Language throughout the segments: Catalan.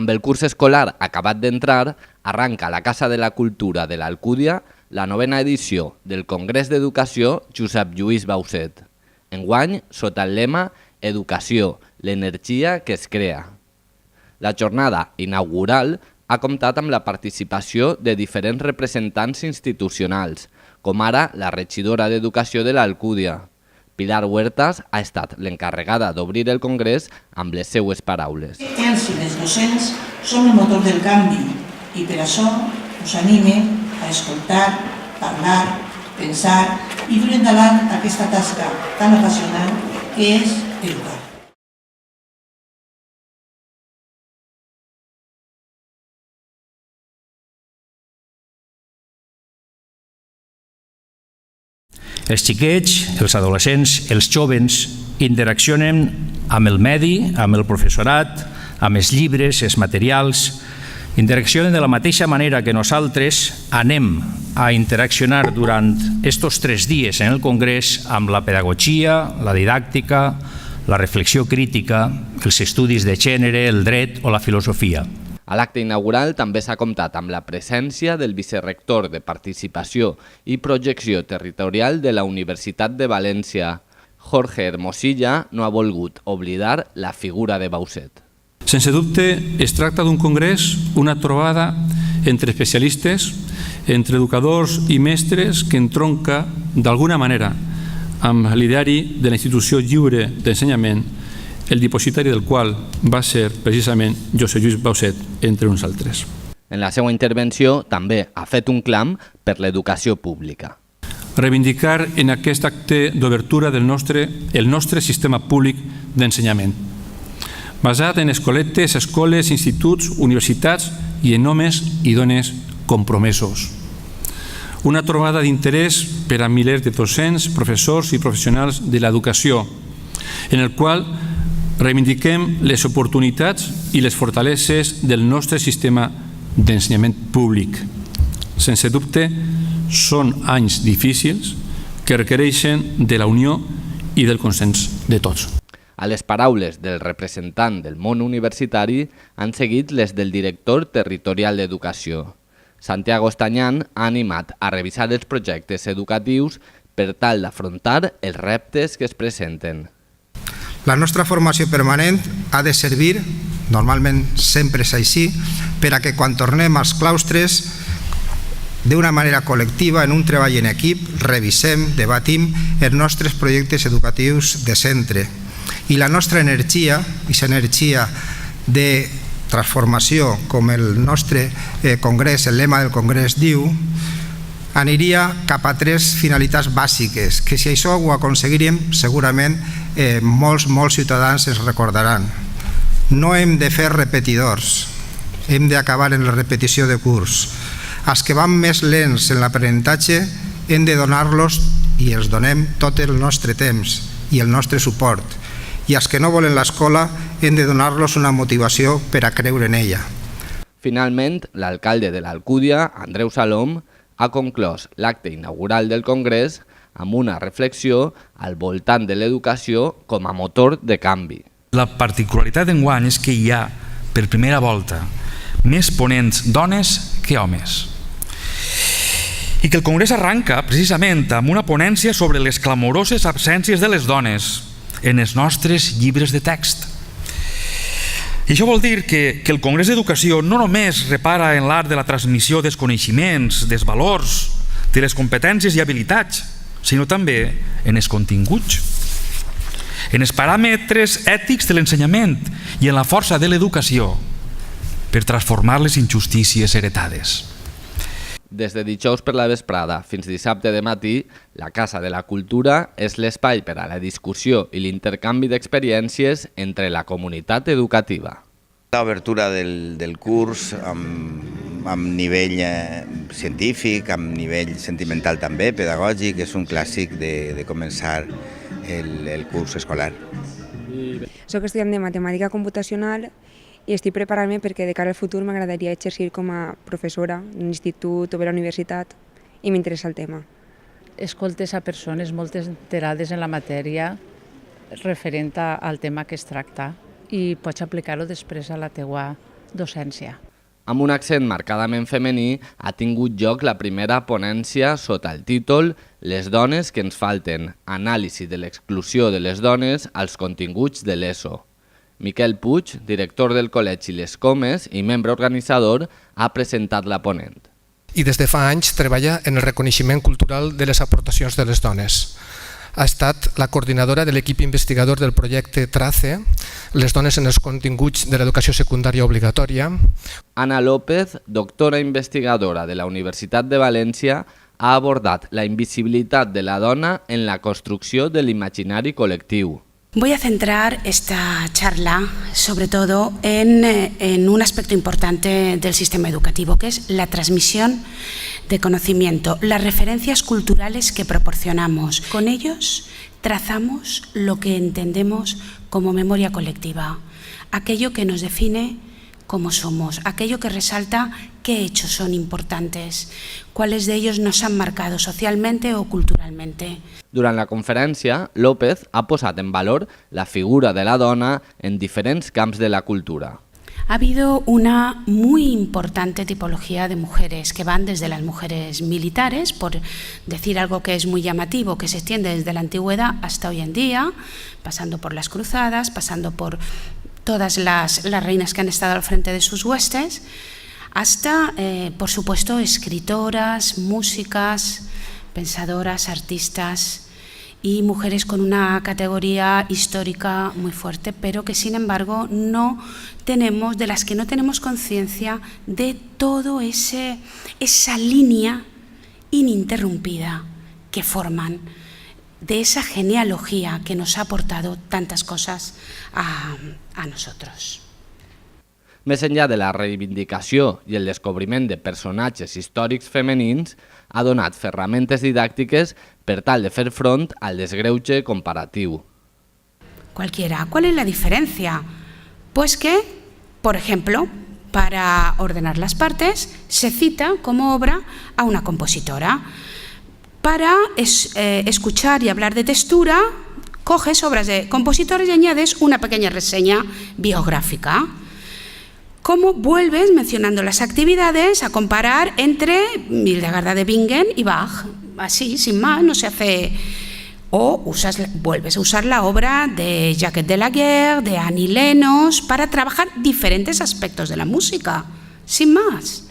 Amb el curs escolar acabat d'entrar, arranca a la Casa de la Cultura de l'Alcúdia la 9a edició del Congrés d'Educació Josep Lluís Bauset. Enguany, sota el lema Educació, l'energia que es crea. La jornada inaugural ha comptat amb la participació de diferents representants institucionals, com ara la regidora d'Educació de l'Alcúdia. Pilar Huertas ha estat l'encarregada d'obrir el congrés amb les seues paraules. Els i les docents som el motor del canvi i per això us anime a escoltar, parlar, pensar i dur endavant aquesta tasca tan apassionant que és educar. Els xiquets, els adolescents, els jóvens interaccionen amb el medi, amb el professorat, amb els llibres, els materials, interaccionen de la mateixa manera que nosaltres anem a interaccionar durant estos 3 dies en el Congrés amb la pedagogia, la didàctica, la reflexió crítica, els estudis de gènere, el dret o la filosofia. A l'acte inaugural també s'ha comptat amb la presència del vicerrector de Participació i Projecció Territorial de la Universitat de València. Jorge Hermosilla no ha volgut oblidar la figura de Bauset. Sense dubte, es tracta d'un congrés, una trobada entre especialistes, entre educadors i mestres que entronca, d'alguna manera, amb l'ideari de la institució lliure d'ensenyament, el dipositari del qual va ser precisament Josep Lluís Bauset, entre uns altres. En la seva intervenció també ha fet un clam per l'educació pública. Reivindicar en aquest acte d'obertura el nostre sistema públic d'ensenyament, basat en escoletes, escoles, instituts, universitats i en homes i dones compromesos. Una trobada d'interès per a milers de docents, professors i professionals de l'educació, en el qual reivindiquem les oportunitats i les fortaleses del nostre sistema d'ensenyament públic. Sense dubte, són anys difícils que requereixen de la unió i del consens de tots. A les paraules del representant del món universitari han seguit les del director territorial d'Educació. Santiago Estañán ha animat a revisar els projectes educatius per tal d'afrontar els reptes que es presenten. La nostra formació permanent ha de servir, normalment sempre és així, per a que quan tornem als claustres, d'una manera col·lectiva, en un treball en equip, revisem, debatim els nostres projectes educatius de centre. I la nostra energia, aquesta energia de transformació, com el nostre congrés, el lema del congrés diu, aniria cap a 3 finalitats bàsiques, que si això ho aconseguiríem, segurament molts ciutadans es recordaran. No hem de fer repetidors, hem d'acabar en la repetició de curs. Els que van més lents en l'aprenentatge hem de donar-los, i els donem tot el nostre temps i el nostre suport, i els que no volen l'escola hem de donar-los una motivació per a creure en ella. Finalment, l'alcalde de l'Alcúdia, Andreu Salom, ha conclòs l'acte inaugural del Congrés amb una reflexió al voltant de l'educació com a motor de canvi. La particularitat d'enguany és que hi ha, per primera volta, més ponents dones que homes. I que el Congrés arranca precisament amb una ponència sobre les clamoroses absències de les dones en els nostres llibres de text. I això vol dir que el Congrés d'Educació no només repara en l'art de la transmissió dels coneixements, dels valors, de les competències i habilitats, sinó també en els continguts, en els paràmetres ètics de l'ensenyament i en la força de l'educació per transformar les injustícies heretades. Des de dijous per la vesprada fins dissabte de matí, la Casa de la Cultura és l'espai per a la discussió i l'intercanvi d'experiències entre la comunitat educativa. L'obertura del curs amb nivell científic, amb nivell sentimental també, pedagògic, és un clàssic de començar el curs escolar. Soc estudiant de matemàtica computacional i estic preparant-me perquè de cara al futur m'agradaria exercir com a professora d'un institut o de la universitat i m'interessa el tema. Escoltes a persones molt enterades en la matèria referent al tema que es tracta i pots aplicar-ho després a la teua docència. Amb un accent marcadament femení, ha tingut lloc la primera ponència sota el títol Les dones que ens falten, anàlisi de l'exclusió de les dones als continguts de l'ESO. Miquel Puig, director del Col·legi Les Comes i membre organitzador, ha presentat la ponent. I des de fa anys treballa en el reconeixement cultural de les aportacions de les dones. Ha estat la coordinadora de l'equip investigador del projecte TRACE, les dones en els continguts de l'educació secundària obligatòria. Ana López, doctora investigadora de la Universitat de València, ha abordat la invisibilitat de la dona en la construcció de l'imaginari col·lectiu. Voy a centrar esta charla sobre todo en un aspecto importante del sistema educativo, que es la transmisión de conocimiento, las referencias culturales que proporcionamos. Con ellos trazamos lo que entendemos como memoria colectiva, aquello que nos define cómo somos, aquello que resalta qué hechos son importantes, cuáles de ellos nos han marcado socialmente o culturalmente. Durant la conferència, López ha posat en valor la figura de la dona en diferents camps de la cultura. Ha habido una muy importante tipología de mujeres que van desde las mujeres militares, por decir algo que es muy llamativo, que se extiende desde la antigüedad hasta hoy en día, pasando por las cruzadas, pasando por todas las reinas que han estado al frente de sus huestes, hasta, por supuesto, escritoras, músicas, pensadoras, artistas y mujeres con una categoría histórica muy fuerte, pero que sin embargo de las que no tenemos conciencia de todo esa línea ininterrumpida que forman, de esa genealogía que nos ha aportado tantas cosas a nosotros. Més enllà de la reivindicació i el descobriment de personatges històrics femenins, ha donat ferramentes didàctiques per tal de fer front al desgreuge comparatiu. Cualquiera. ¿Cuál es la diferencia? Pues que, por ejemplo, para ordenar las partes, se cita como obra a una compositora. Para escuchar y hablar de textura, coges obras de compositores y añades una pequeña reseña biográfica. ¿Cómo vuelves, mencionando las actividades, a comparar entre Hildegard de Bingen y Bach? Así, sin más, no se hace... O vuelves a usar la obra de Jacques Delaguerre, de Annie Lennox, para trabajar diferentes aspectos de la música, sin más.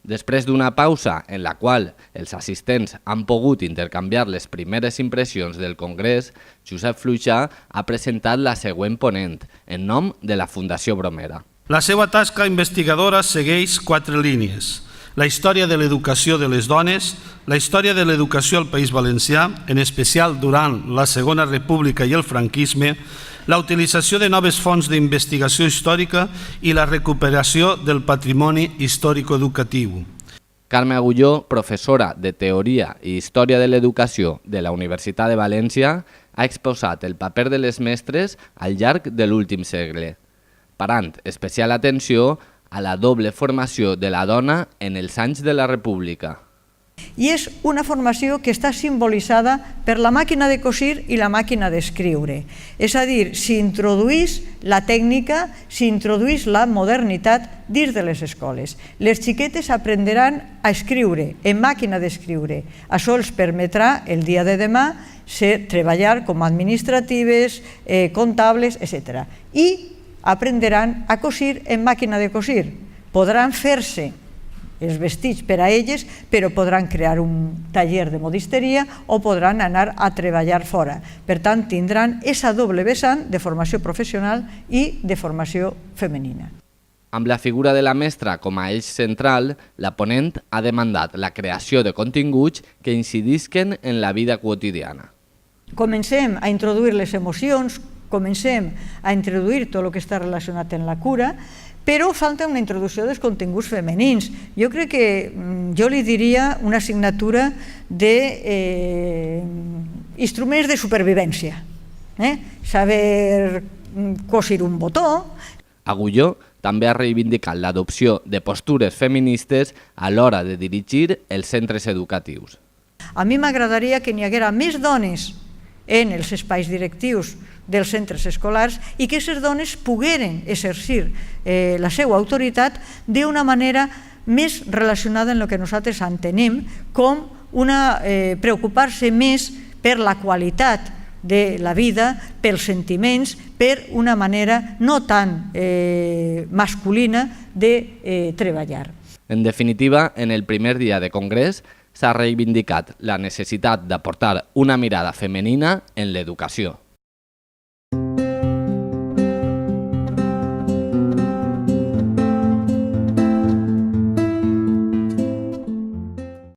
Després d'una pausa en la qual els assistents han pogut intercanviar les primeres impressions del Congrés, Josep Fluixà ha presentat la següent ponent, en nom de la Fundació Bromera. La seva tasca investigadora segueix 4 línies. La història de l'educació de les dones, la història de l'educació al País Valencià, en especial durant la Segona República i el franquisme, la utilització de noves fonts d'investigació històrica i la recuperació del patrimoni històrico-educatiu. Carme Agulló, professora de Teoria i Història de l'Educació de la Universitat de València, ha exposat el paper de les mestres al llarg de l'últim segle, parant especial atenció a la doble formació de la dona en els anys de la República. I és una formació que està simbolitzada per la màquina de cosir i la màquina d'escriure. És a dir, s'introduís la tècnica, s'introduís la modernitat dins de les escoles. Les xiquetes aprendran a escriure, en màquina d'escriure. Això els permetrà el dia de demà treballar com a administratives, comptables, etc. I aprendran a cosir en màquina de cosir. Podran fer-se els vestits per a elles, però podran crear un taller de modisteria o podran anar a treballar fora. Per tant, tindran aquesta doble vessant de formació professional i de formació femenina. Amb la figura de la mestra com a eix central, la ponent ha demandat la creació de continguts que incidisquen en la vida quotidiana. Comencem a introduir les emocions, comencem a introduir tot el que està relacionat amb la cura, però falta una introducció dels continguts femenins. Jo crec que jo li diria una assignatura d'instruments de supervivència. Saber cosir un botó. Agulló també ha reivindicat l'adopció de postures feministes a l'hora de dirigir els centres educatius. A mi m'agradaria que n'hi haguera més dones en els espais directius dels centres escolars i que aquestes dones pogueren exercir la seva autoritat d'una manera més relacionada amb el que nosaltres entenem com preocupar-se més per la qualitat de la vida, pels sentiments, per una manera no tan masculina de treballar. En definitiva, en el primer dia de congrés s'ha reivindicat la necessitat d'aportar una mirada femenina en l'educació.